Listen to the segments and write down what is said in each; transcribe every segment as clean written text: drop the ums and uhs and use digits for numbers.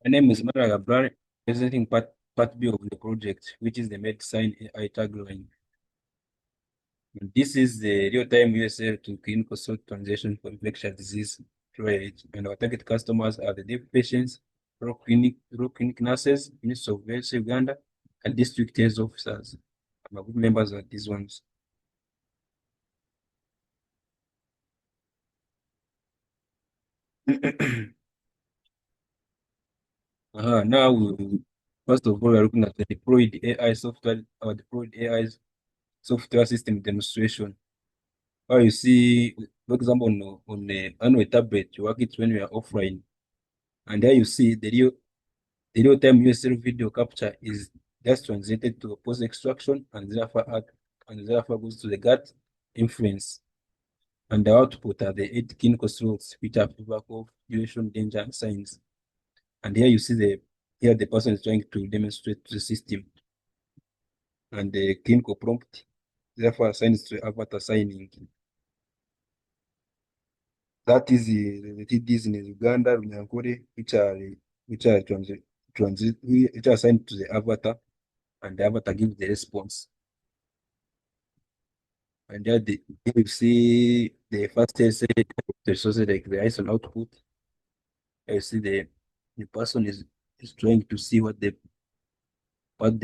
My name is Mara Gabrar, presenting part B of the project, which is the medicine AI tagline. And this is the real-time USL to clinical salt transition for infectious disease triage. And our target customers are the deaf patients, rural clinic nurses, Ministry of Health Uganda, and district health officers. My group members are these ones. Now, first of all, we're looking at the deployed AI software, or deployed AI software system demonstration. Oh, you see, for example, on a tablet, you work it when you are offline, and there you see the real-time USL video capture is just translated to a post extraction, and therefore goes to the gut inference, and the output are the 8 clinical slots, which are feedback of duration, danger, and signs. And here the person is trying to demonstrate to the system, and the clinical prompt therefore assigns to avatar signing. That is the TDs in Uganda, Runyankore, which are assigned to the avatar, and the avatar gives the response. And there you see the first test the resources like the ISO output. You see the person is trying to see what the what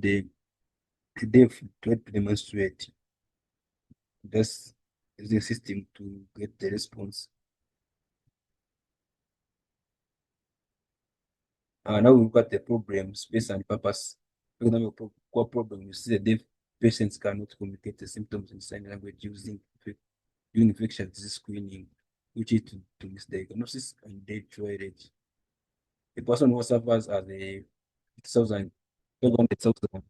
they've tried to demonstrate. That's the system to get the response. Now we look at the problem, space and purpose. For example, core problem, you see the deaf patients cannot communicate the symptoms in sign language using infectious disease screening, which is to misdiagnosis and dead triage. The person who suffers as a 50,000, 100,000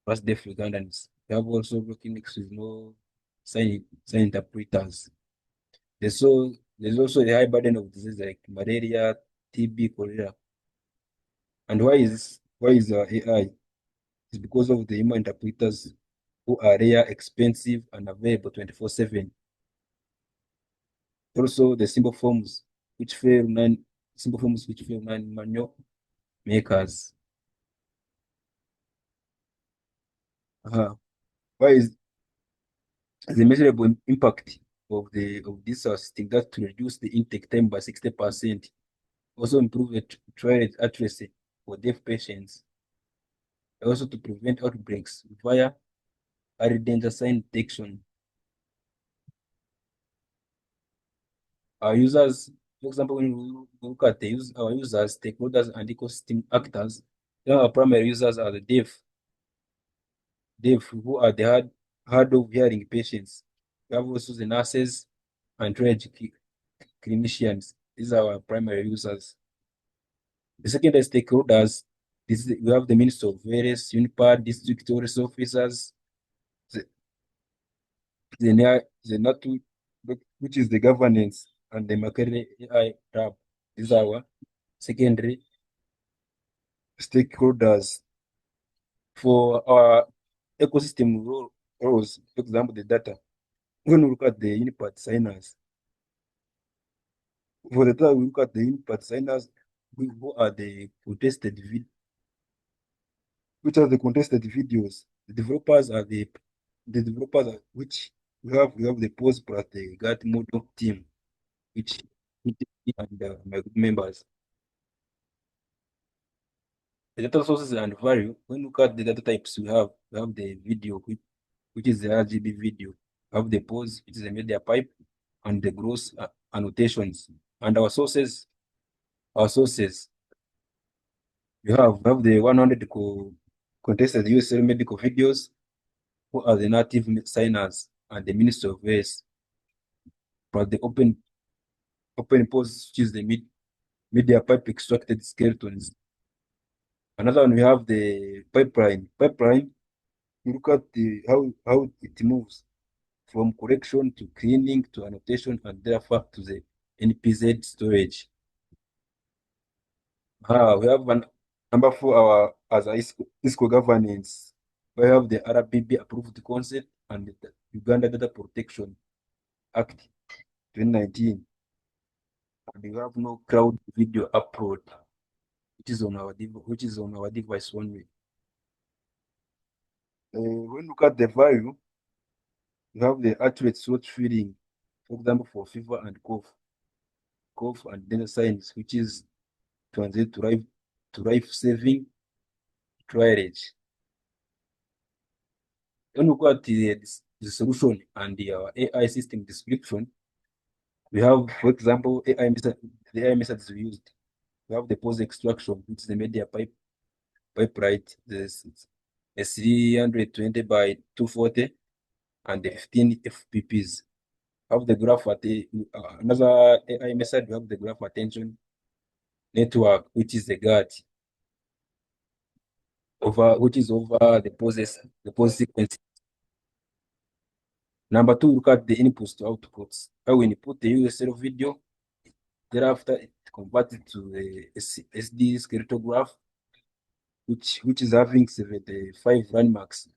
plus deaf Ugandans. We have also clinics with no sign interpreters. There's also the high burden of disease like malaria, TB, cholera. And why is AI? It's because of the human interpreters who are rare, expensive, and available 24/7. Also, the simple forms which fail manual makers. Uh, why is the measurable impact of this system that to reduce the intake time by 60%, also improve the trial accuracy for deaf patients, also to prevent outbreaks via early danger sign detection. Our users, for example, when we look at our users, stakeholders, and ecosystem actors, then our primary users are the deaf who are the hard of hearing patients. We have also the nurses and trained clinicians. These are our primary users. The secondary stakeholders, we have the Minister of Various, UNIPAD, district tourist officers, the, the NATU, which is the governance, and the Makerere AI lab. These are our secondary stakeholders. For our ecosystem roles, for example, the data. When we look at the UNIPAD signers, for the data, we look at the UNIPAD signers, who are the contested which are the contested videos. The developers are, which we have the post plus the GAT model team, which and my group members. The data sources and value. When we look at the data types, we have the video, which is the RGB video. We have the pose, which is a media pipe, and the gross annotations. And our sources, we have the 100 contested USL medical videos, who are the native signers and the Minister of Health, but the open pose, which is the media pipe extracted skeletons. Another one, we have the pipeline. Pipeline, we look at how it moves from correction to cleaning to annotation and therefore to the NPZ storage. We have number 4, our as a ISCO governance. We have the RBB approved concept and the Uganda Data Protection Act 2019. And we have no crowd video upload. which is on our device only. When you look at the value, you have the accurate throat feeling, for example, for fever and cough and dental signs, which is translate to life-saving triage. When we go at the solution and the AI system description, we have, for example, the AI methods we used. We have the pose extraction, which is the media pipe right, the 320 by 240 and the 15 FPPs. Have the graph at another AI method. We have the graph attention network, which is the GAT which is over the pose sequence. Number two, look at the inputs to outputs. When we input the USL video, thereafter it converts it to the SD skeletal graph, which is having 75 landmarks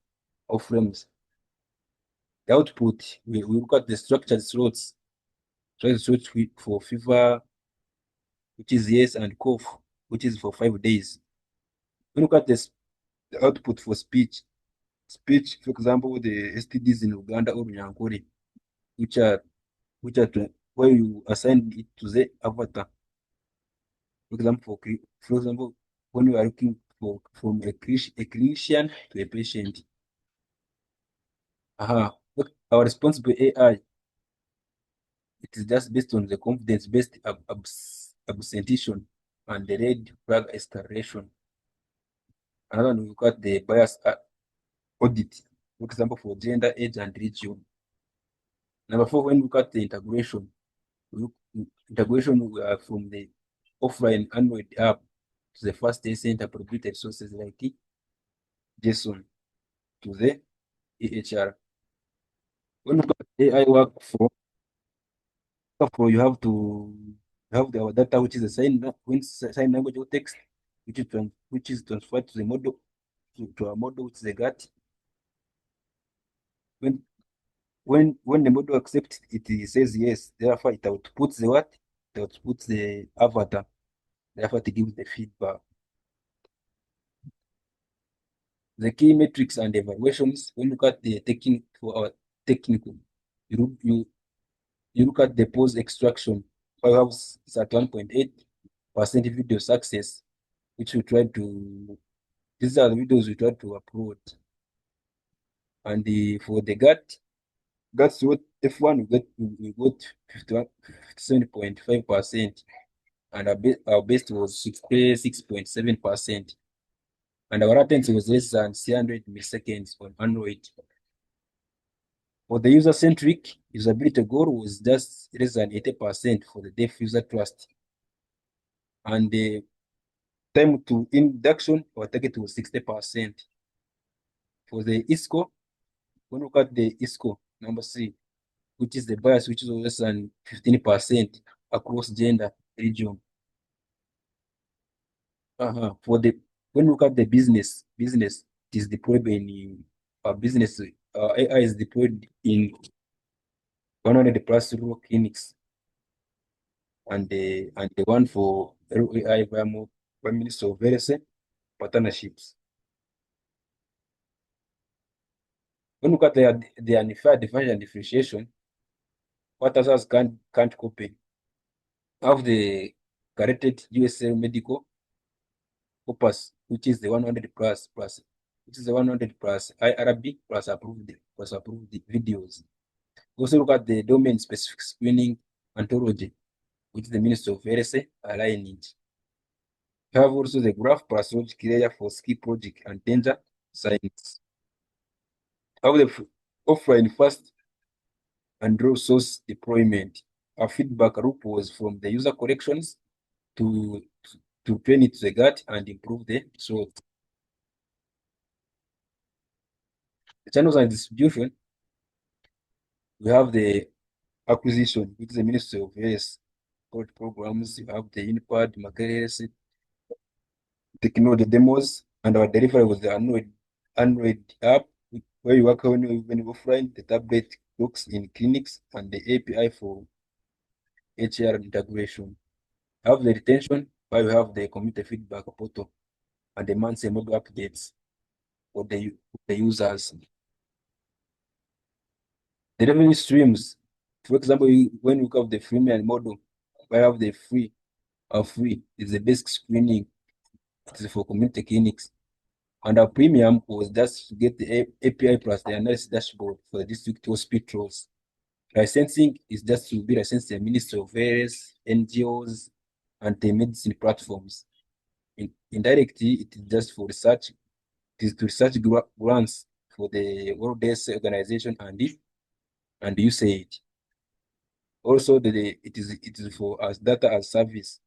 of frames. The output, we look at the structured slots. Slots for fever, which is yes, and cough, which is for 5 days. We look at the output for speech. Speech, for example, the STDs in Uganda or Nyankore, which are where you assign it to the avatar. For example, when you are looking for from a clinician to a patient. Look, our responsible AI, it is just based on the confidence-based absentation and the red flag escalation. Another one, we got the bias audit, for example, for gender, age, and region. Number four, when we look at the integration, from the offline Android app to the first center proprietary sources like JSON to the EHR. When we look at AI workflow, you have our data, which is a sign language or text, which is transferred to the model to a model, which is a GAT. When the model accepts it, it says yes. Therefore, it outputs the what? It outputs the avatar. Therefore, it gives the feedback. The key metrics and evaluations. When you look at the technical, you look at the pose extraction. Perhaps it's at 1.8% video success, which we try to. These are the videos we try to upload. And for the GAT, that's what F1 we got 57.5%, and our best was 66.7%, and our latency was less than 300 milliseconds on Android. For the user-centric usability goal was just less than 80% for the deaf user trust, and the time to induction, our target was 60%. For the ISCO, when we look at the ISCO number 3, which is the bias, which is less than 15% across gender region. For the when we look at the business, it is deployed in business. AI is deployed in 100 plus rural clinics, and the one for AI by Minister of Health partnerships. When we look at the unfair division and differentiation, what others can't copy. Have the corrected USL medical corpus, which is the 100 which is the 100 plus IRB plus approved videos. Also look at the domain specific screening ontology, which is the Ministry of Health aligned. You have also the graph plus logic layer for ski project and danger science. Have the offline first and raw source deployment. Our feedback loop was from the user collections to train it to the GAT and improve the result. The channels and distribution, we have the acquisition, which is the Ministry of Health programs. You have the Unipad, Materials, technology demos, and our delivery was the Android app, where you work when you offline, the tablet looks in clinics, and the API for HR integration. Have the retention, where we have the community feedback portal and the monthly model updates for the users. The revenue streams, for example, when we look at the freemium model, we have the free is the basic screening. It is for community clinics. And our premium was just to get the API plus the analysis dashboard for the district hospitals. Licensing is just to be licensed to the Ministry of Health, NGOs, and the medicine platforms. Indirectly, it is just for research. It is to research grants for the World Health Organization and USAID. Also, it is for as data as service.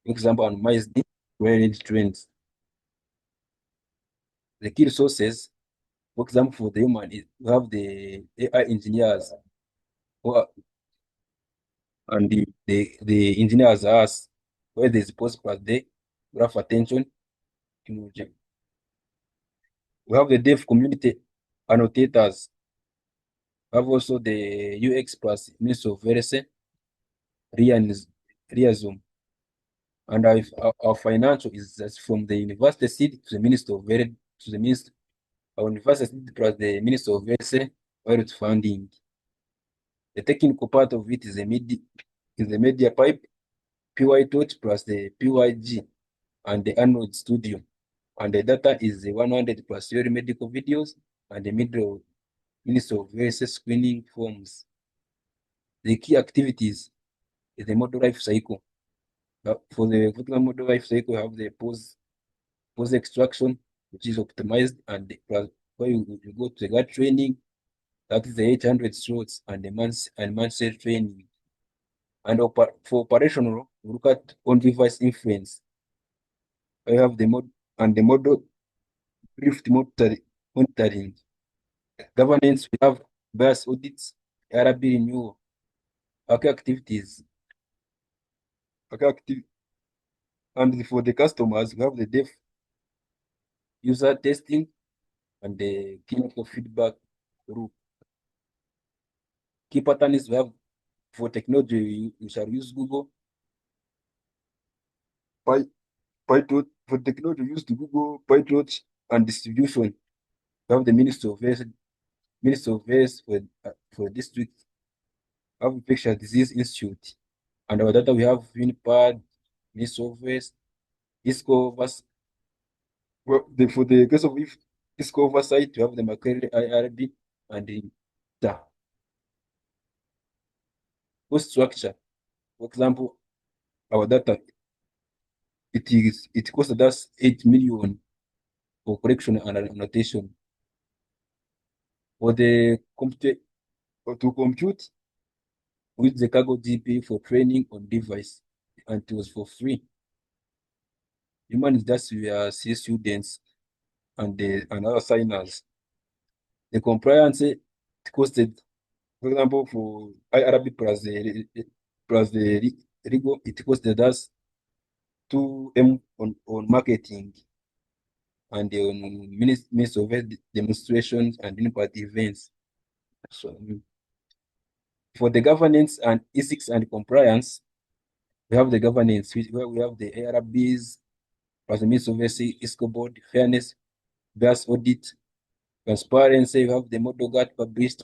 For example, on MySD, trends. The key resources, for example, for the human, we have the AI engineers who are, and the engineers are us, where there's post plus day, graph attention. Technology. We have the dev community annotators. We have also the UX plus Ministry of Verse, Reasum. And our financial is just from the university seed to the Minister of Verse to the Minister. Our university seed plus the Minister of Verse, where it's funding. The technical part of it is the media pipe, PyTorch plus the PYG and the Android Studio. And the data is the 100 plus theory medical videos and the middle Minister of Health screening forms. The key activities is the model life cycle. For the model life cycle, you have the post extraction, which is optimized, and where you go to the gut training, that is the 800 slots and the monthly training. And for operational, we look at on-device influence. I have the model drift monitoring. Governance, we have bias audits, RB renewal, hacker activities, hacker active, and for the customers, we have the dev user testing and the clinical feedback group. Key patterns we have for technology, we shall use Google. PyTorch for technology, use to Google, PyTorch, and distribution. We have the Ministry of Health for district. We have Infectious Disease Institute. And our data we have Unipad, Ministry of Health, ISCO for the case of ISCO oversight, we have the Makerere IRB and the cost structure. For example, our data, it costs us 8 million for correction and annotation. For the to compute with the Cargo GP for training on device, and it was for free. Human is just we are C students and other signers. The compliance it costed, for example, for IRB plus the Rigo, it costed us 2M on marketing and on Ministry of Health demonstrations and impact events. So for the governance and ethics and compliance, we have the governance where we have the ARBs, plus the Ministry of Health, ISCO board, fairness, bias audit, transparency. We have the model GAT published,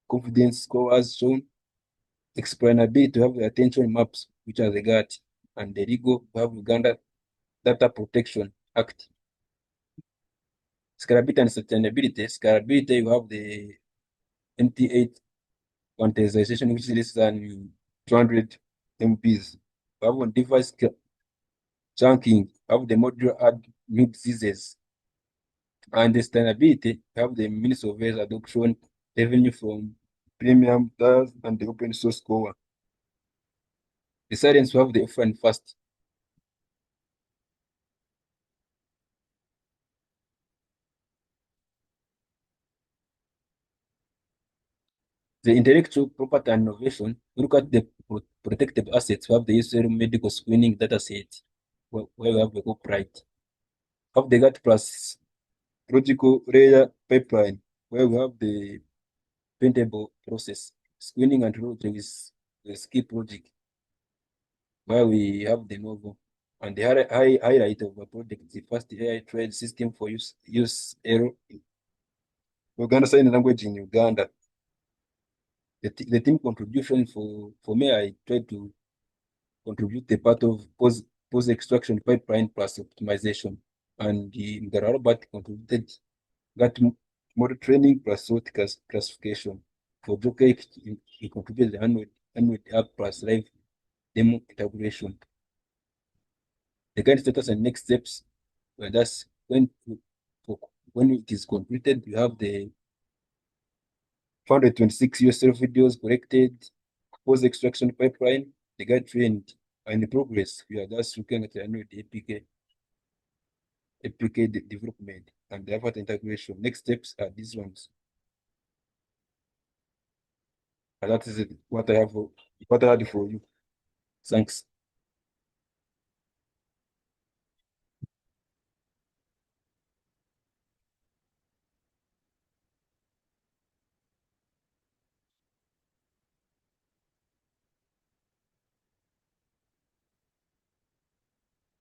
confidence scores shown, explainability. We have the attention maps, which are the GAT, and the legal. We have Uganda Data Protection Act. Scalability and sustainability. Scalability, you have the MT8 quantization, which is less than 200 MPs. We have on device chunking, we have the modular add new diseases. And the sustainability, we have the Ministry of Health adoption, revenue from premium tiers, and the open source core. The science, we have the offer and fast. The intellectual property and innovation, we look at the protected assets. We have the user medical screening data set, where we have the copyright. Have the GAT plus logical layer pipeline, where we have the paintable process. Screening and route is the ski project, where we have the novel. And the highlight of my project is the first AI trade system for USL Uganda Sign Language in Uganda. The team contribution for me, I tried to contribute the part of post extraction pipeline plus optimization. And the Robert contributed that model training plus sort classification. For Joker, he contributed the Android app plus live demo integration. The current status and next steps, that's when it is completed, you have the 426 USL videos collected, post extraction pipeline, the guide trained, and the progress. We are just looking at the Android APK development and the effort integration. Next steps are these ones. And that is it. What I had for you. Thanks.